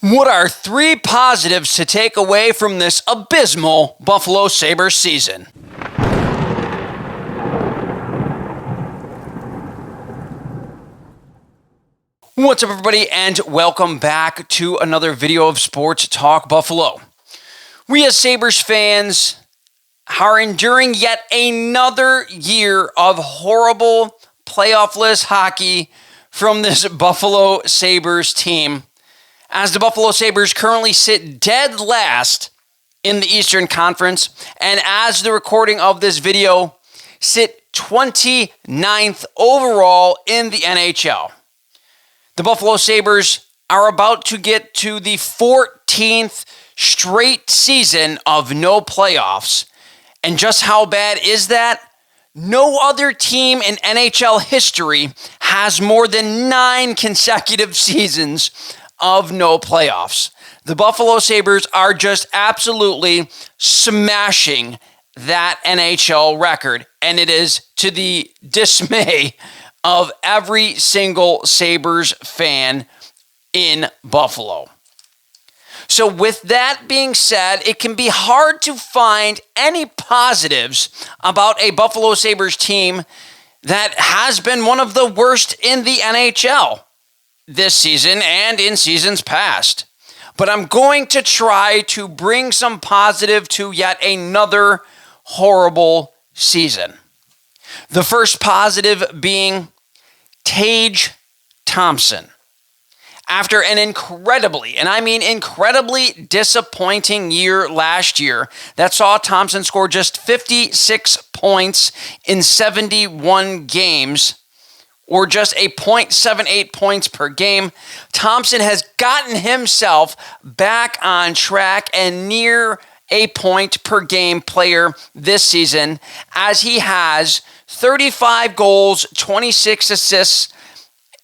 What are three positives to take away from this abysmal Buffalo Sabres season? What's up, everybody, and welcome back to another video of Sports Talk Buffalo. We as Sabres fans are enduring yet another year of horrible playoff-less hockey from this Buffalo Sabres team, as the Buffalo Sabres currently sit dead last in the Eastern Conference, and as the recording of this video, sit 29th overall in the NHL. The Buffalo Sabres are about to get to the 14th straight season of no playoffs. And just how bad is that? No other team in NHL history has more than 9 consecutive seasons of no playoffs. The Buffalo Sabres are just absolutely smashing that NHL record, and it is to the dismay of every single Sabres fan in Buffalo. So with that being said, it can be hard to find any positives about a Buffalo Sabres team that has been one of the worst in the NHL this season and in seasons past. But I'm going to try to bring some positive to yet another horrible season. The first positive being Tage Thompson. After an incredibly, and I mean incredibly disappointing year last year that saw Thompson score just 56 points in 71 games, or just a .78 points per game, Thompson has gotten himself back on track and near a point per game player this season, as he has 35 goals, 26 assists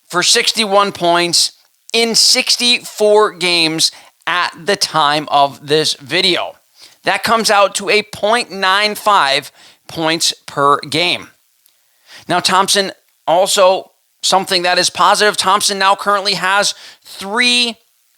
for 61 points in 64 games at the time of this video. That comes out to a .95 points per game. Now, Thompson also, something that is positive, Thompson now currently has 3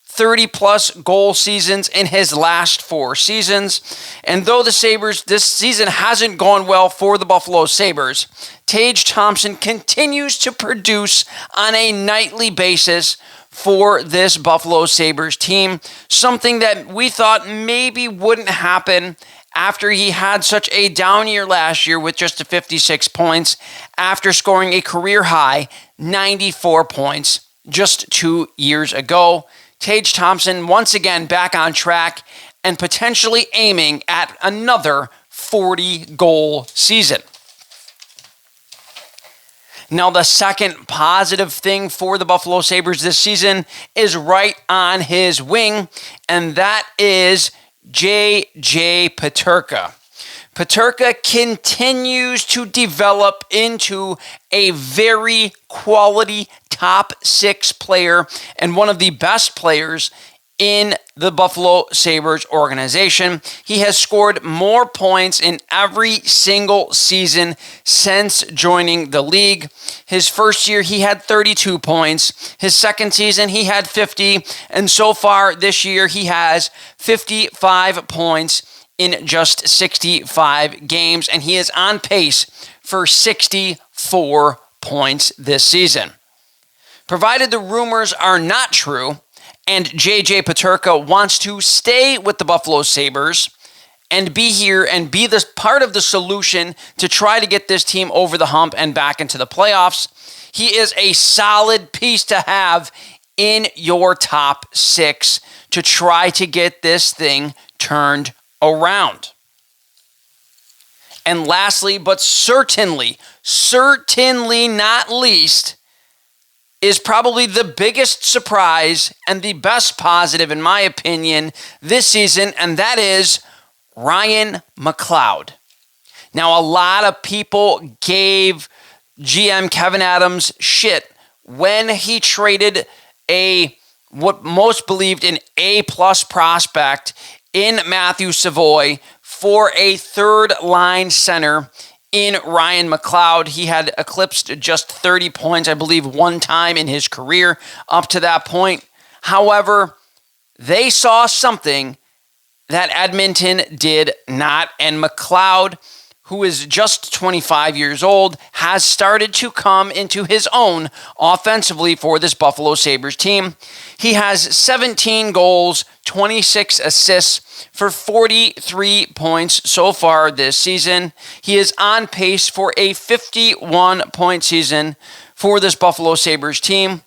30-plus goal seasons in his last 4 seasons. And though the Sabres, this season hasn't gone well for the Buffalo Sabres, Tage Thompson continues to produce on a nightly basis for this Buffalo Sabres team, something that we thought maybe wouldn't happen after he had such a down year last year with just 56 points after scoring a career-high 94 points just 2 years ago. Tage Thompson once again back on track and potentially aiming at another 40-goal season. Now, the second positive thing for the Buffalo Sabres this season is right on his wing, and that is J.J. Peterka. Peterka continues to develop into a very quality top 6 player and one of the best players in the Buffalo Sabres organization. He has scored more points in every single season since joining the league. His first year, he had 32 points. His second season, he had 50. And so far this year, he has 55 points in just 65 games. And he is on pace for 64 points this season. Provided the rumors are not true, and J.J. Peterka wants to stay with the Buffalo Sabres and be here and be this part of the solution to try to get this team over the hump and back into the playoffs, he is a solid piece to have in your top 6 to try to get this thing turned around. And lastly, but certainly not least, is probably the biggest surprise and the best positive, in my opinion, this season, and that is Ryan McLeod. Now, a lot of people gave GM Kevin Adams shit when he traded what most believed an A-plus prospect in Matthew Savoy for a third-line center in Ryan McLeod. He had eclipsed just 30 points, I believe, one time in his career up to that point. However, they saw something that Edmonton did not. And McLeod, who is just 25 years old, has started to come into his own offensively for this Buffalo Sabres team. He has 17 goals, 26 assists for 43 points so far this season. He is on pace for a 51-point season for this Buffalo Sabres team.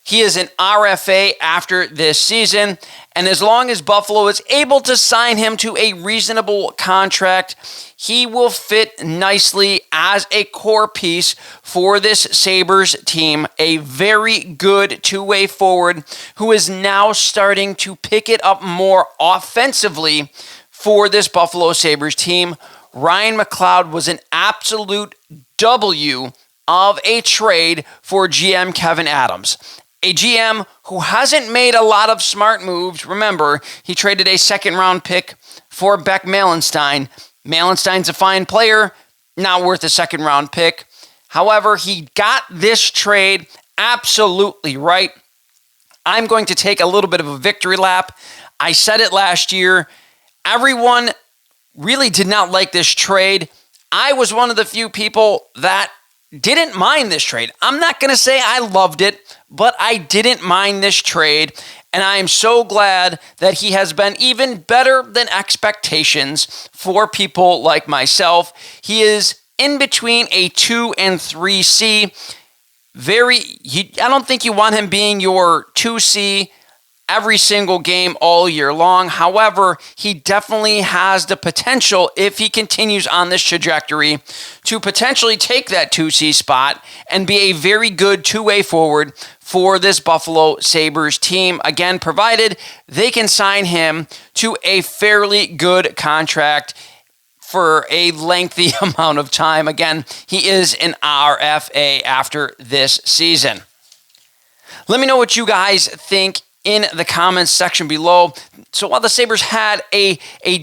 He is an RFA after this season, and as long as Buffalo is able to sign him to a reasonable contract, he will fit nicely as a core piece for this Sabres team. A very good two-way forward who is now starting to pick it up more offensively for this Buffalo Sabres team. Ryan McLeod was an absolute W of a trade for GM Kevin Adams. A GM who hasn't made a lot of smart moves. Remember, he traded a second-round pick for Beck Malenstein. Malenstein's a fine player, not worth a second-round pick. However, he got this trade absolutely right. I'm going to take a little bit of a victory lap. I said it last year. Everyone really did not like this trade. I was one of the few people that didn't mind this trade. I'm not going to say I loved it, but I didn't mind this trade, and I am so glad that he has been even better than expectations for people like myself. He is in between a 2 and 3C. I don't think you want him being your 2C every single game all year long. However, he definitely has the potential, if he continues on this trajectory, to potentially take that 2C spot and be a very good two-way forward for this Buffalo Sabres team. Again, provided they can sign him to a fairly good contract for a lengthy amount of time. Again, he is an RFA after this season. Let me know what you guys think in the comments section below. So while the Sabres had a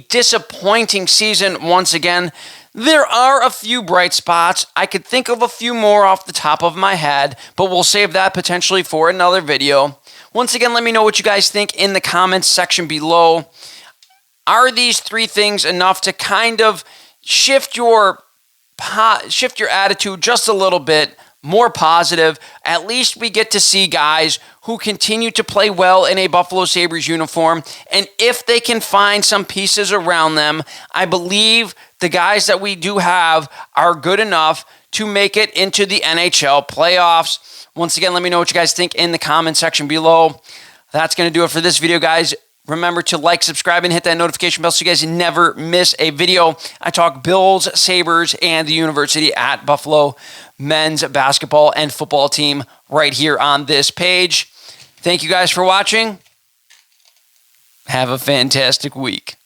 disappointing season once again, there are a few bright spots. I could think of a few more off the top of my head, but we'll save that potentially for another video. Once again, let me know what you guys think in the comments section below. Are these three things enough to kind of shift your attitude just a little bit more positive? At least we get to see guys who continue to play well in a Buffalo Sabres uniform, and if they can find some pieces around them, I believe the guys that we do have are good enough to make it into the NHL playoffs. Once again, let me know what you guys think in the comment section below. That's going to do it for this video, guys. Remember to like, subscribe, and hit that notification bell so you guys never miss a video. I talk Bills, Sabres, and the University at Buffalo men's basketball and football team right here on this page. Thank you guys for watching. Have a fantastic week.